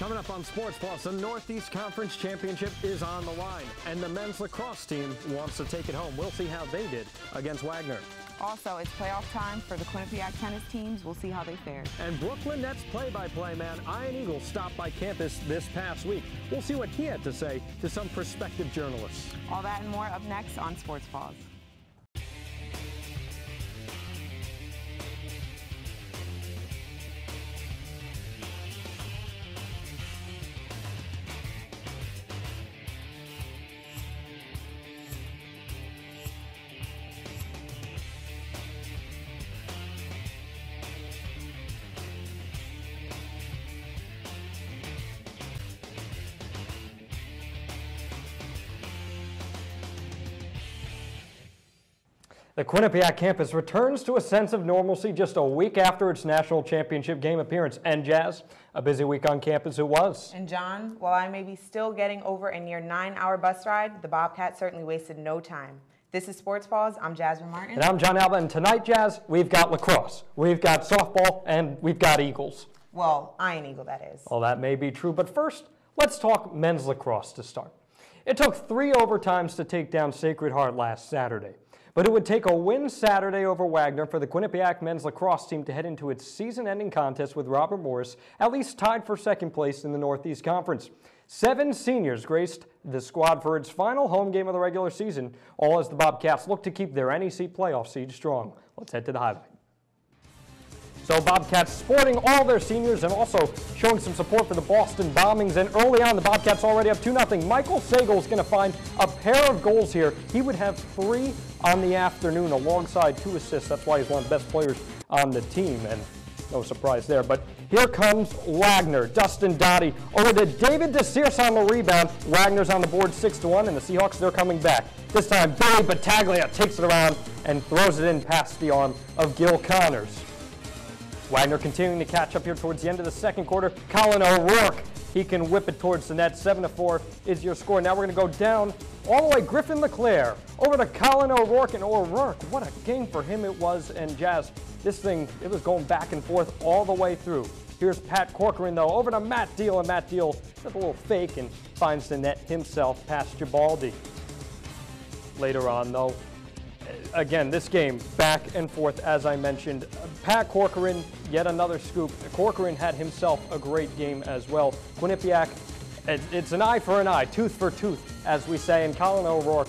Coming up on Sports Paws, the Northeast Conference Championship is on the line, and the men's lacrosse team wants to take it home. We'll see how they did against Wagner. Also, it's playoff time for the Quinnipiac tennis teams. We'll see how they fare. And Brooklyn Nets play-by-play man Ian Eagle stopped by campus this past week. We'll see what he had to say to some prospective journalists. All that and more up next on Sports Paws. The Quinnipiac campus returns to a sense of normalcy just a week after its national championship game appearance. And Jazz, a busy week on campus it was. And John, while I may be still getting over a near 9-hour bus ride, the Bobcats certainly wasted no time. This is Sports Paws. I'm Jasmine Martin. And I'm John Alba. And tonight, Jazz, we've got lacrosse, we've got softball, and we've got Eagles. Well, Ian Eagle, that is. Well, that may be true. But first, let's talk men's lacrosse to start. It took 3 overtimes to take down Sacred Heart last Saturday. But it would take a win Saturday over Wagner for the Quinnipiac men's lacrosse team to head into its season-ending contest with Robert Morris, at least tied for second place in the Northeast Conference. 7 seniors graced the squad for its final home game of the regular season, all as the Bobcats look to keep their NEC playoff seed strong. Let's head to the highlight. So Bobcats sporting all their seniors and also showing some support for the Boston Bombings. And early on, the Bobcats already up 2-0. Michael Sagal is going to find a pair of goals here. He would have 3 on the afternoon alongside 2 assists. That's why he's one of the best players on the team, and no surprise there. But here comes Wagner. Dustin Dottie over to David DeSears on the rebound. Wagner's on the board 6-1, and the Seahawks, they're coming back. This time, Billy Battaglia takes it around and throws it in past the arm of Gil Connors. Wagner continuing to catch up here towards the end of the second quarter. Colin O'Rourke, he can whip it towards the net. 7-4 is your score. Now we're going to go down all the way. Griffin LeClaire over to Colin O'Rourke. And O'Rourke, what a game for him it was. And Jazz, this thing, it was going back and forth all the way through. Here's Pat Corcoran, though, over to Matt Deal. And Matt Deal does a little fake and finds the net himself past Gibaldi. Later on, though, again, this game back and forth, as I mentioned. Pat Corcoran, yet another scoop. Corcoran had himself a great game as well. Quinnipiac, it's an eye for an eye, tooth for tooth, as we say. And Colin O'Rourke,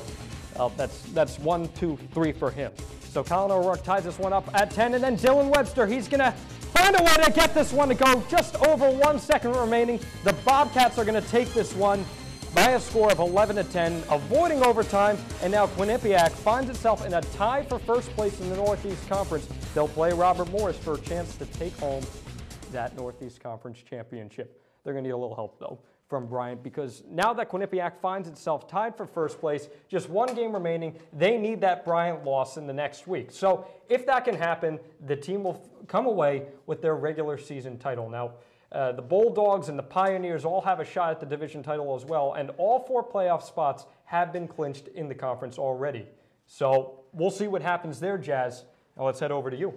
that's 1, 2, 3 for him. So Colin O'Rourke ties this one up at 10, and then Dylan Webster, he's going to find a way to get this one to go. Just over 1 second remaining. The Bobcats are going to take this one by a score of 11-10, avoiding overtime, and now Quinnipiac finds itself in a tie for first place in the Northeast Conference. They'll play Robert Morris for a chance to take home that Northeast Conference championship. They're going to need a little help, though, from Bryant, because now that Quinnipiac finds itself tied for first place, just 1 game remaining, they need that Bryant loss in the next week. So if that can happen, the team will come away with their regular season title. Now, the Bulldogs and the Pioneers all have a shot at the division title as well, and all 4 playoff spots have been clinched in the conference already. So we'll see what happens there, Jazz. Now let's head over to you.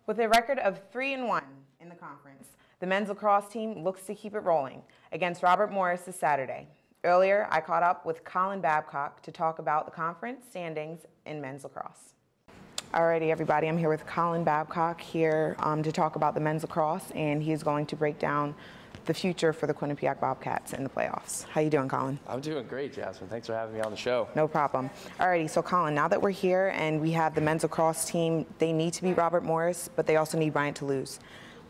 With a record of 3-1 in the conference, the men's lacrosse team looks to keep it rolling against Robert Morris this Saturday. Earlier, I caught up with Colin Babcock to talk about the conference standings in men's lacrosse. Alrighty, everybody, I'm here with Colin Babcock here to talk about the men's lacrosse, and he's going to break down the future for the Quinnipiac Bobcats in the playoffs. How you doing, Colin? I'm doing great, Jasmine. Thanks for having me on the show. No problem. Alrighty, so Colin, now that we're here and we have the men's lacrosse team, they need to beat Robert Morris, but they also need Bryant to lose.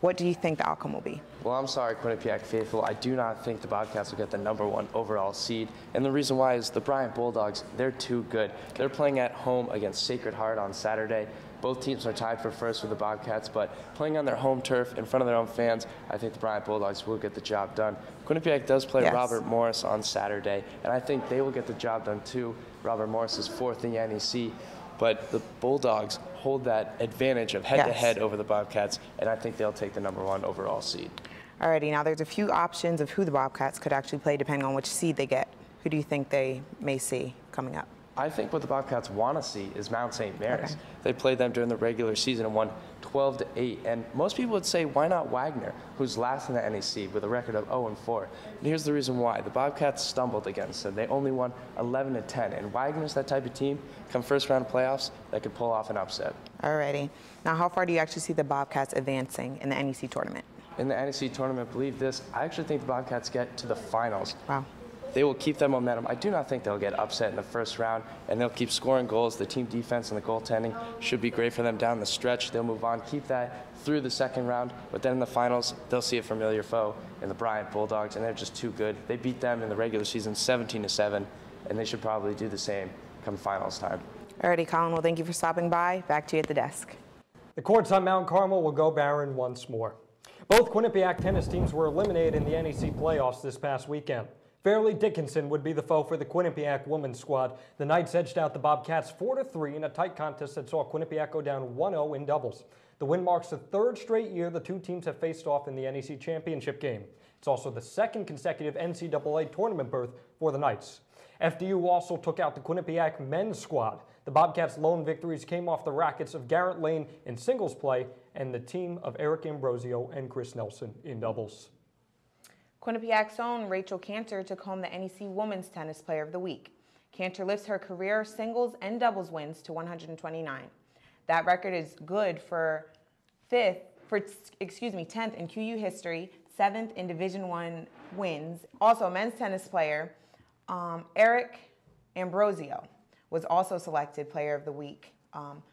What do you think the outcome will be? Well, I'm sorry, Quinnipiac faithful. I do not think the Bobcats will get the #1 overall seed. And the reason why is the Bryant Bulldogs, they're too good. They're playing at home against Sacred Heart on Saturday. Both teams are tied for first with the Bobcats, but playing on their home turf in front of their own fans, I think the Bryant Bulldogs will get the job done. Quinnipiac does play Robert Morris on Saturday, and I think they will get the job done too. Robert Morris is 4th in the NEC. But the Bulldogs hold that advantage of head-to-head over the Bobcats, and I think they'll take the #1 overall seed. Alrighty, now there's a few options of who the Bobcats could actually play depending on which seed they get. Who do you think they may see coming up? I think what the Bobcats want to see is Mount St. Mary's. Okay. They played them during the regular season and won 12-8. And most people would say, why not Wagner, who's last in the NEC with a record of 0-4? And here's the reason why. The Bobcats stumbled against them. They only won 11-10. And Wagner's that type of team, come first round of playoffs, that could pull off an upset. Alrighty. Now, how far do you actually see the Bobcats advancing in the NEC tournament? In the NEC tournament, believe this, I actually think the Bobcats get to the finals. Wow. They will keep that momentum. I do not think they'll get upset in the first round, and they'll keep scoring goals. The team defense and the goaltending should be great for them down the stretch. They'll move on, keep that through the second round, but then in the finals, they'll see a familiar foe in the Bryant Bulldogs, and they're just too good. They beat them in the regular season 17-7, and they should probably do the same come finals time. Alrighty, Colin, well, thank you for stopping by. Back to you at the desk. The courts on Mount Carmel will go barren once more. Both Quinnipiac tennis teams were eliminated in the NEC playoffs this past weekend. Fairleigh Dickinson would be the foe for the Quinnipiac women's squad. The Knights edged out the Bobcats 4-3 in a tight contest that saw Quinnipiac go down 1-0 in doubles. The win marks the third straight year the two teams have faced off in the NEC championship game. It's also the second consecutive NCAA tournament berth for the Knights. FDU also took out the Quinnipiac men's squad. The Bobcats' lone victories came off the rackets of Garrett Lane in singles play and the team of Eric Ambrosio and Chris Nelson in doubles. Quinnipiac's own Rachel Cantor took home the NEC Women's Tennis Player of the Week. Cantor lifts her career singles and doubles wins to 129. That record is good for 10th in QU history, 7th in Division I wins. Also, men's tennis player Eric Ambrosio was also selected Player of the Week.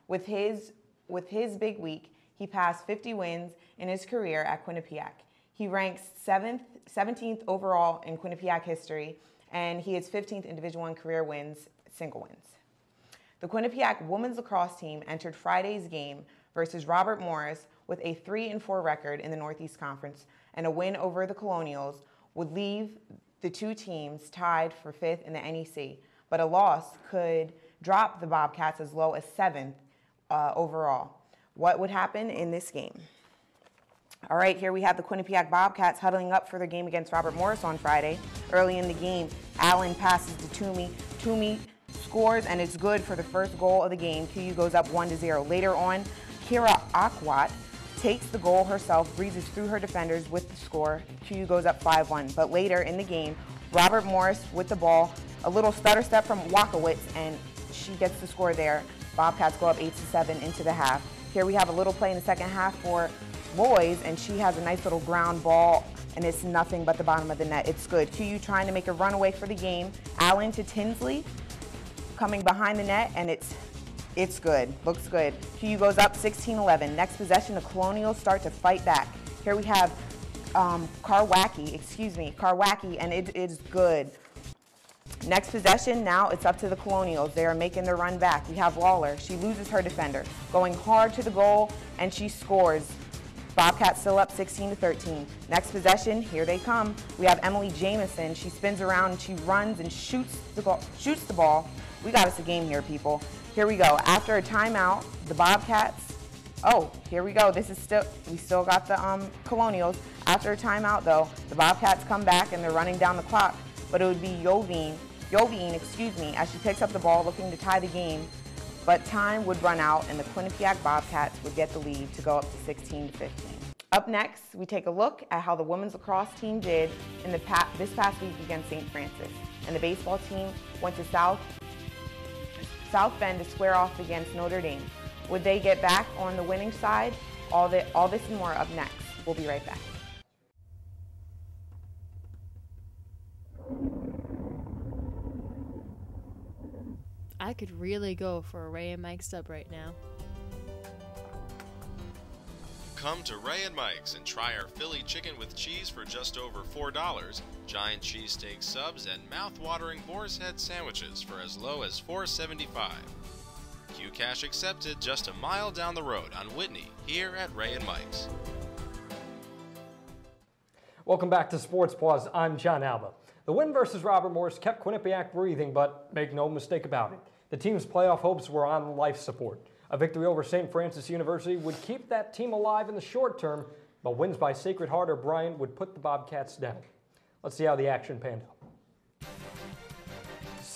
With his big week, he passed 50 wins in his career at Quinnipiac. He ranks 17th overall in Quinnipiac history, and he is 15th in Division I career wins, single wins. The Quinnipiac women's lacrosse team entered Friday's game versus Robert Morris with a 3-4 record in the Northeast Conference, and a win over the Colonials would leave the two teams tied for 5th in the NEC, but a loss could drop the Bobcats as low as 7th overall. What would happen in this game? All right, here we have the Quinnipiac Bobcats huddling up for their game against Robert Morris on Friday. Early in the game, Allen passes to Toomey. Toomey scores, and it's good for the first goal of the game. QU goes up 1-0. Later on, Kira Akwat takes the goal herself, breezes through her defenders with the score. QU goes up 5-1. But later in the game, Robert Morris with the ball, a little stutter step from Wakowitz, and she gets the score there. Bobcats go up 8-7 into the half. Here we have a little play in the second half for Lois, and she has a nice little ground ball, and it's nothing but the bottom of the net. It's good. QU trying to make a runaway for the game. Allen to Tinsley, coming behind the net, and it's good. Looks good. QU goes up 16-11. Next possession, the Colonials start to fight back. Here we have Karwacki, and it is good. Next possession, now it's up to the Colonials. They are making their run back. We have Lawler. She loses her defender, going hard to the goal, and she scores. Bobcats still up 16-13. Next possession, here they come. We have Emily Jamison. She spins around and she runs and shoots the ball. We got us a game here, people. Here we go. After a timeout, the Bobcats. Oh, here we go. We still got the Colonials. After a timeout, though, the Bobcats come back and they're running down the clock. But it would be Jovine, as she picks up the ball looking to tie the game. But time would run out and the Quinnipiac Bobcats would get the lead to go up to 16-15. Up next, we take a look at how the women's lacrosse team did in this past week against St. Francis. And the baseball team went to South Bend to square off against Notre Dame. Would they get back on the winning side? All this and more up next. We'll be right back. I could really go for a Ray and Mike sub right now. Come to Ray and Mike's and try our Philly chicken with cheese for just over $4, giant cheesesteak subs, and mouth-watering boar's head sandwiches for as low as $4.75. Q Cash accepted just a mile down the road on Whitney, here at Ray and Mike's. Welcome back to Sports Paws. I'm John Alba. The win versus Robert Morris kept Quinnipiac breathing, but make no mistake about it, the team's playoff hopes were on life support. A victory over St. Francis University would keep that team alive in the short term, but wins by Sacred Heart or Bryant would put the Bobcats down. Let's see how the action panned out.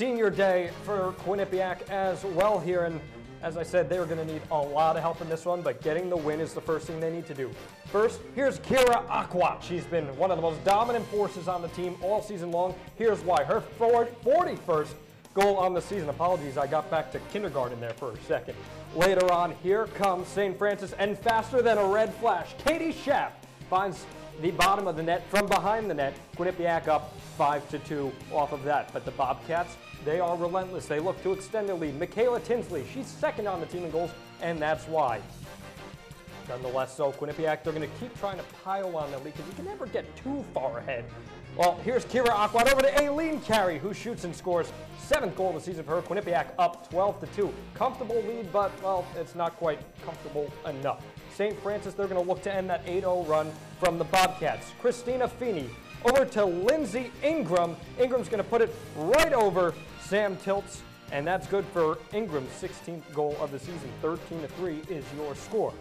senior day for Quinnipiac as well here, and as I said, they're going to need a lot of help in this one, but getting the win is the first thing they need to do. First, here's Kira Aquat. She's been one of the most dominant forces on the team all season long. Here's why. Her 41st goal on the season. Apologies, I got back to kindergarten there for a second. Later on, here comes St. Francis, and faster than a red flash, Katie Schaff finds the bottom of the net from behind the net. Quinnipiac up 5-2 off of that. But the Bobcats, they are relentless. They look to extend their lead. Michaela Tinsley, she's second on the team in goals, and that's why. Nonetheless, so Quinnipiac, they're going to keep trying to pile on the lead because you can never get too far ahead. Well, here's Kira Aquat over to Aileen Carey, who shoots and scores. 7th goal of the season for her. Quinnipiac up 12-2. Comfortable lead, but, well, it's not quite comfortable enough. St. Francis, they're going to look to end that 8-0 run from the Bobcats. Christina Feeney over to Lindsay Ingram. Ingram's going to put it right over Sam Tilts, and that's good for Ingram's 16th goal of the season. 13-3 is your score.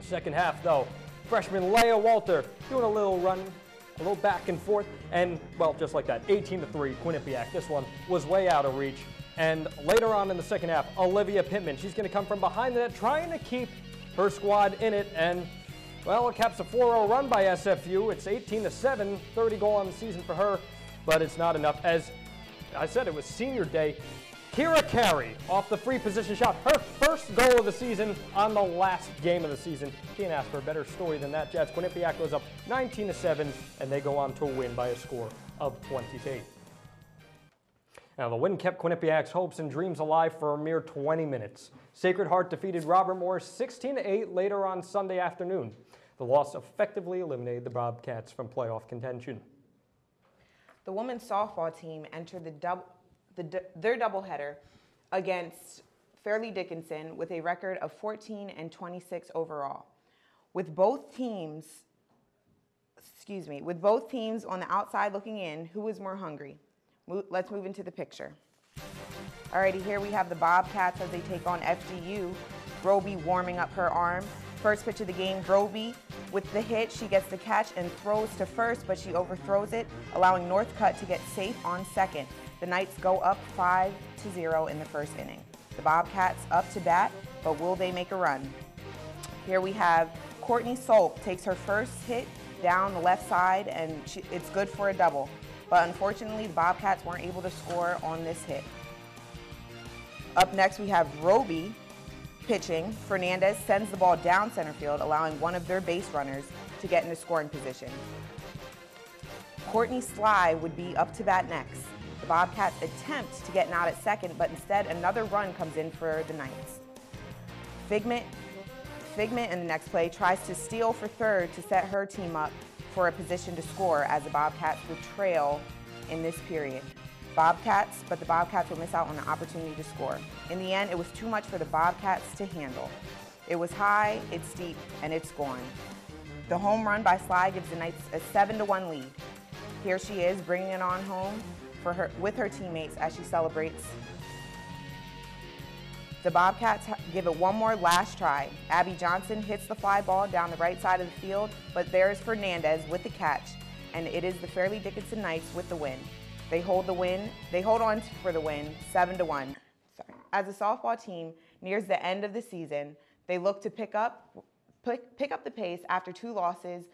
Second half, though, freshman Leah Walter doing a little run, a little back and forth, and, well, just like that, 18-3, Quinnipiac. This one was way out of reach. And later on in the second half, Olivia Pittman, she's going to come from behind the net, trying to keep her squad in it, and, well, it caps a 4-0 run by SFU. It's 18-7, 30 goal on the season for her, but it's not enough. As I said, it was senior day. Kira Carey off the free position shot, her first goal of the season on the last game of the season. Can't ask for a better story than that, Jets. Quinnipiac goes up 19-7, and they go on to win by a score of 20-8. Now, the win kept Quinnipiac's hopes and dreams alive for a mere 20 minutes. Sacred Heart defeated Robert Morris 16-8 later on Sunday afternoon. The loss effectively eliminated the Bobcats from playoff contention. The women's softball team entered their doubleheader against Fairleigh Dickinson with a record of 14-26 overall. With both teams on the outside looking in, who was more hungry? Let's move into the picture. Alrighty, here we have the Bobcats as they take on FDU. Roby warming up her arm. First pitch of the game, Roby with the hit. She gets the catch and throws to first, but she overthrows it, allowing Northcutt to get safe on second. The Knights go up 5-0 in the first inning. The Bobcats up to bat, but will they make a run? Here we have Courtney Solk takes her first hit down the left side, and it's good for a double. But unfortunately, the Bobcats weren't able to score on this hit. Up next, we have Roby pitching. Fernandez sends the ball down center field, allowing one of their base runners to get into scoring position. Courtney Sly would be up to bat next. The Bobcats attempt to get out at second, but instead another run comes in for the Knights. Figment in the next play tries to steal for third to set her team up for a position to score as the Bobcats would trail in this period. But the Bobcats will miss out on the opportunity to score. In the end, it was too much for the Bobcats to handle. It was high, it's deep, and it's gone. The home run by Sly gives the Knights a 7-1 lead. Here she is bringing it on home with her teammates as she celebrates. The Bobcats give it one more last try. Abby Johnson hits the fly ball down the right side of the field, but there's Fernandez with the catch, and it is the Fairleigh Dickinson Knights with the win. They hold on for the win, 7-1. As the softball team nears the end of the season, they look to pick up the pace after 2 losses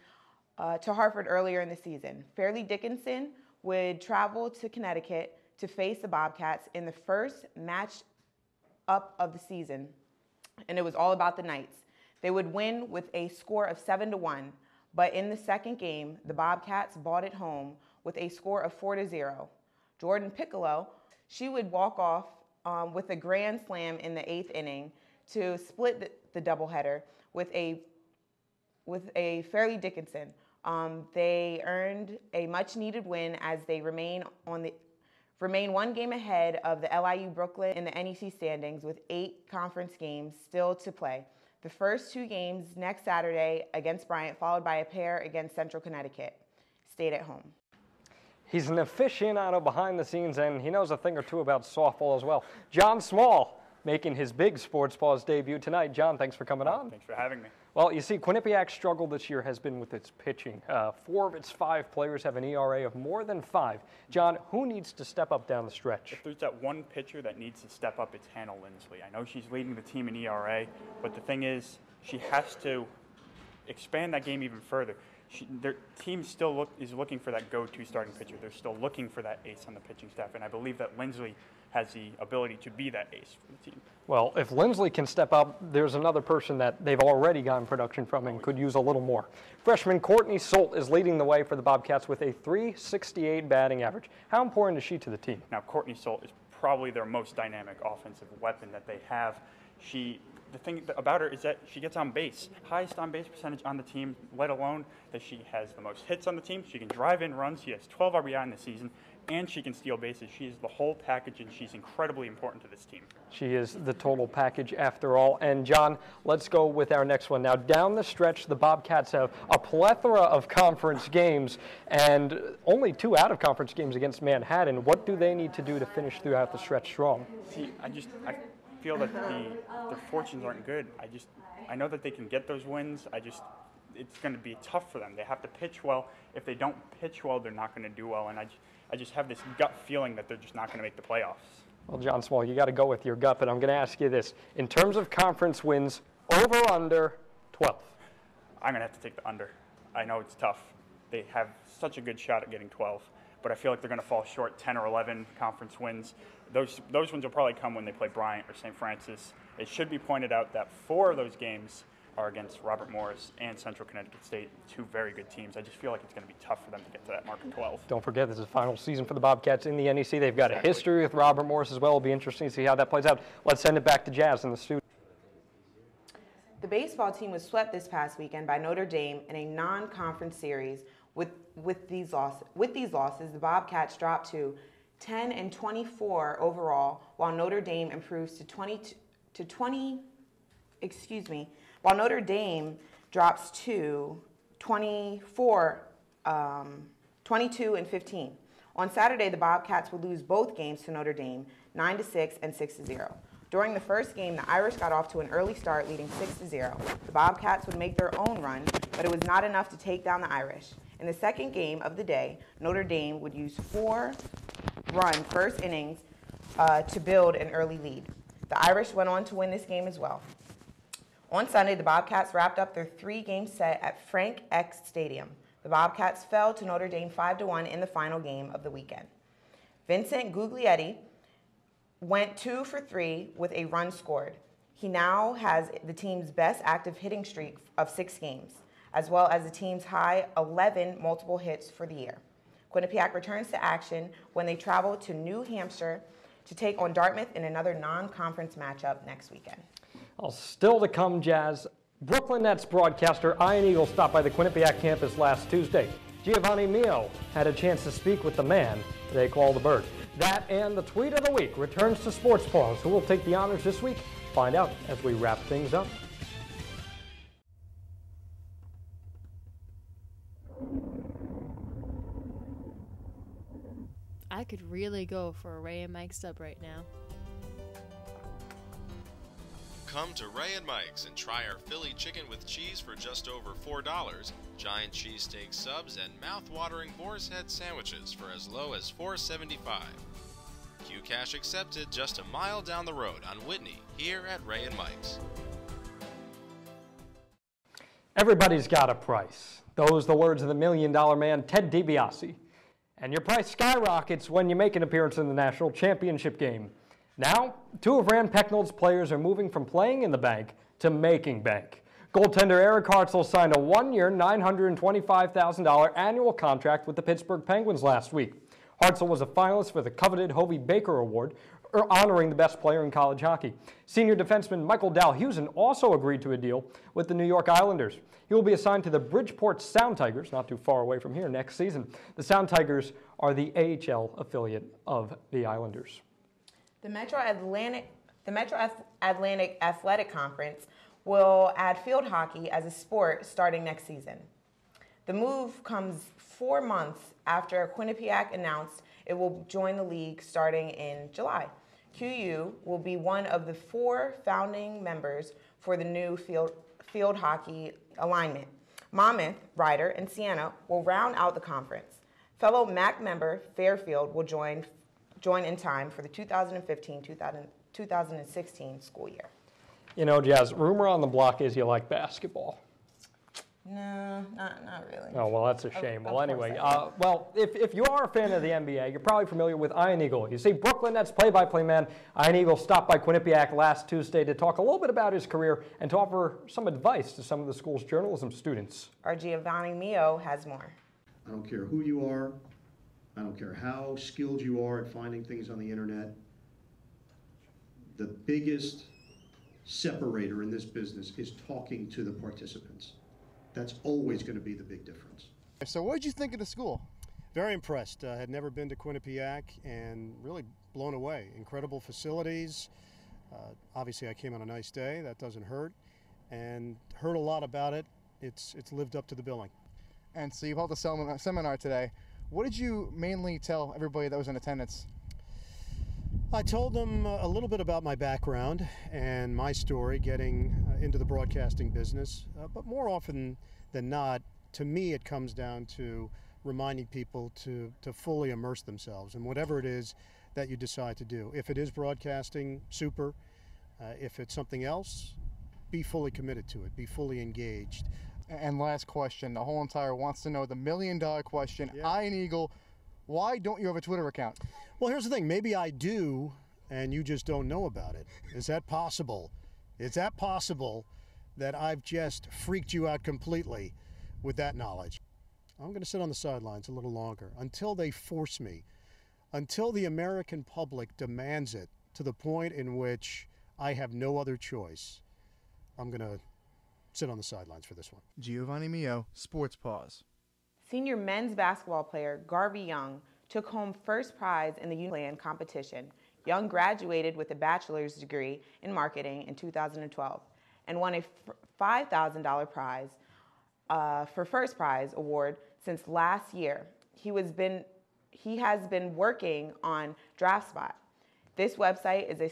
to Hartford earlier in the season. Fairleigh Dickinson would travel to Connecticut to face the Bobcats in the first match up of the season, and it was all about the Knights. They would win with a score of 7-1, but in the second game, the Bobcats brought it home with a score of 4-0. Jordan Piccolo, she would walk off with a grand slam in the 8th inning to split the doubleheader with a Fairleigh Dickinson. They earned a much-needed win as they remain 1 game ahead of the LIU Brooklyn in the NEC standings with 8 conference games still to play. The first 2 games next Saturday against Bryant, followed by a pair against Central Connecticut. Stayed at home. He's an aficionado behind the scenes, and he knows a thing or two about softball as well. John Small making his big Sports Paws debut tonight. John, thanks for coming on. Thanks for having me. Well, you see, Quinnipiac's struggle this year has been with its pitching. 4 of its 5 players have an ERA of more than 5. John, who needs to step up down the stretch? If there's that one pitcher that needs to step up, it's Hannah Lindsley. I know she's leading the team in ERA, but the thing is, she has to expand that game even further. Their team still is looking for that go-to starting pitcher. They're still looking for that ace on the pitching staff, and I believe that Lindsley has the ability to be that ace for the team. Well, if Lindsley can step up, there's another person that they've already gotten production from and could use a little more. Freshman Courtney Solt is leading the way for the Bobcats with a .368 batting average. How important is she to the team? Now, Courtney Solt is probably their most dynamic offensive weapon that they have. The thing about her is that she gets on base, highest on base percentage on the team, let alone that she has the most hits on the team. She can drive in runs. She has 12 RBI in the season, and she can steal bases. She is the whole package, and she's incredibly important to this team. She is the total package after all. And John, let's go with our next one. Now, down the stretch, the Bobcats have a plethora of conference games and only 2 out-of-conference games against Manhattan. What do they need to do to finish throughout the stretch strong? See, I feel that their fortunes aren't good. I know that they can get those wins. It's going to be tough for them. They have to pitch well. If they don't pitch well, they're not going to do well. And I just have this gut feeling that they're just not going to make the playoffs. Well, John Small, you got to go with your gut, but I'm going to ask you this. In terms of conference wins, over, under, 12? I'm going to have to take the under. I know it's tough. They have such a good shot at getting 12, but I feel like they're going to fall short 10 or 11 conference wins. Those wins will probably come when they play Bryant or St. Francis. It should be pointed out that 4 of those games are against Robert Morris and Central Connecticut State, 2 very good teams. I just feel like it's going to be tough for them to get to that mark of 12. Don't forget, this is the final season for the Bobcats in the NEC. They've got a history with Robert Morris as well. It'll be interesting to see how that plays out. Let's send it back to Jazz in the studio. The baseball team was swept this past weekend by Notre Dame in a non-conference series. With these losses, the Bobcats dropped to 10-24 overall, while Notre Dame improves while Notre Dame drops to 22-15. On Saturday, the Bobcats would lose both games to Notre Dame, 9-6 and 6-0. During the first game, the Irish got off to an early start, leading 6-0. The Bobcats would make their own run, but it was not enough to take down the Irish. In the second game of the day, Notre Dame would use 4-run first innings to build an early lead. The Irish went on to win this game as well. On Sunday, the Bobcats wrapped up their 3-game set at Frank X Stadium. The Bobcats fell to Notre Dame 5-1 in the final game of the weekend. Vincent Guglietti went 2 for 3 with a run scored. He now has the team's best active hitting streak of 6 games, as well as the team's high 11 multiple hits for the year. Quinnipiac returns to action when they travel to New Hampshire to take on Dartmouth in another non-conference matchup next weekend. Well, still to come, Jazz. Brooklyn Nets broadcaster Ian Eagle stopped by the Quinnipiac campus last Tuesday. Giovanni Mio had a chance to speak with the man they call the Bird. That and the Tweet of the Week returns to Sports Paws. Who will take the honors this week? Find out as we wrap things up. I could really go for a Ray and Mike sub right now. Come to Ray and Mike's and try our Philly chicken with cheese for just over $4, giant cheesesteak subs, and mouth-watering boar's head sandwiches for as low as $4.75. Q-Cash accepted just a mile down the road on Whitney here at Ray and Mike's. Everybody's got a price. Those are the words of the $1 Million Man, Ted DiBiase. And your price skyrockets when you make an appearance in the national championship game. Now, 2 of Rand Pecknold's players are moving from playing in the bank to making bank. Goaltender Eric Hartzell signed a 1-year, $925,000 annual contract with the Pittsburgh Penguins last week. Hartzell was a finalist for the coveted Hovey Baker Award, honoring the best player in college hockey. Senior defenseman Michael Dalhusen also agreed to a deal with the New York Islanders. He will be assigned to the Bridgeport Sound Tigers, not too far away from here, next season. The Sound Tigers are the AHL affiliate of the Islanders. The Metro Atlantic Athletic Conference will add field hockey as a sport starting next season. The move comes 4 months after Quinnipiac announced it will join the league starting in July. QU will be one of the 4 founding members for the new field field hockey alignment. Monmouth, Ryder, and Siena will round out the conference. Fellow MAC member Fairfield will join in time for the 2015-2016 school year. You know, Jazz, rumor on the block is you like basketball. No, not really. Oh, well, that's a shame. Well, anyway, course if you are a fan of the NBA, you're probably familiar with Iron Eagle. You see, Brooklyn Nets play-by-play man Iron Eagle stopped by Quinnipiac last Tuesday to talk a little bit about his career and to offer some advice to some of the school's journalism students. Our Giovanni Mio has more. I don't care who you are. I don't care how skilled you are at finding things on the internet. The biggest separator in this business is talking to the participants. That's always going to be the big difference. So what did you think of the school? Very impressed. I had never been to Quinnipiac and really blown away. Incredible facilities. Obviously I came on a nice day, that doesn't hurt, and heard a lot about it. It's lived up to the billing. And so you held a seminar today. What did you mainly tell everybody that was in attendance? I told them a little bit about my background and my story getting into the broadcasting business, but more often than not, to me it comes down to reminding people to fully immerse themselves in whatever it is that you decide to do. If it is broadcasting, super. If it's something else, be fully committed to it, be fully engaged. And last question, the whole entire wants to know the $1 million question. Yeah. Iron Eagle, why don't you have a Twitter account? Well, here's the thing. Maybe I do, and you just don't know about it. Is that possible? Is that possible that I've just freaked you out completely with that knowledge? I'm going to sit on the sidelines a little longer until they force me, until the American public demands it to the point in which I have no other choice. I'm going to sit on the sidelines for this one. Giovanni Mio, Sports Paws. Senior men's basketball player Garvey Young took home first prize in the Plan competition. Young graduated with a bachelor's degree in marketing in 2012 and won a $5,000 prize for first prize award since last year. He has been working on DraftSpot. This website is a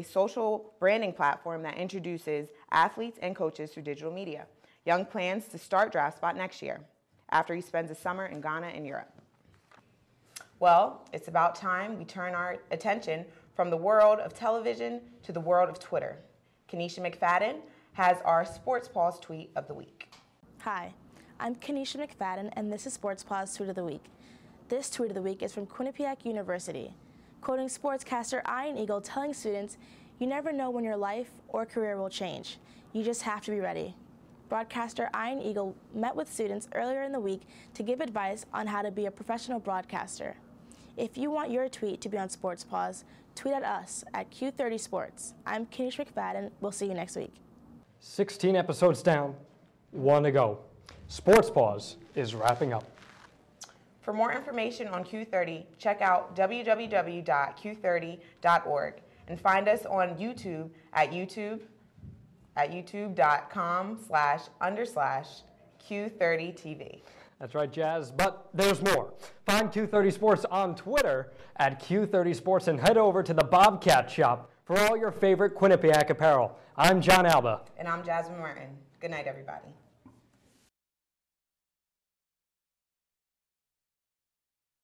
social branding platform that introduces athletes and coaches through digital media. Young plans to start DraftSpot next year after he spends a summer in Ghana and Europe. Well, it's about time we turn our attention from the world of television to the world of Twitter. Kenisha McFadden has our Sports Paws tweet of the week. Hi, I'm Kenisha McFadden, and this is Sports Paws Tweet of the Week. This tweet of the week is from Quinnipiac University, quoting sportscaster Iron Eagle telling students, "You never know when your life or career will change. You just have to be ready." Broadcaster Iron Eagle met with students earlier in the week to give advice on how to be a professional broadcaster. If you want your tweet to be on Sports Paws, tweet at us at Q30 Sports. I'm Kenisha McFadden. We'll see you next week. 16 episodes down, 1 to go. Sports Paws is wrapping up. For more information on Q30, check out www.q30.org and find us on YouTube at youtube.com//Q30TV. That's right, Jazz, but there's more. Find Q30 Sports on Twitter at Q30 Sports and head over to the Bobcat Shop for all your favorite Quinnipiac apparel. I'm John Alba. And I'm Jasmine Martin. Good night, everybody.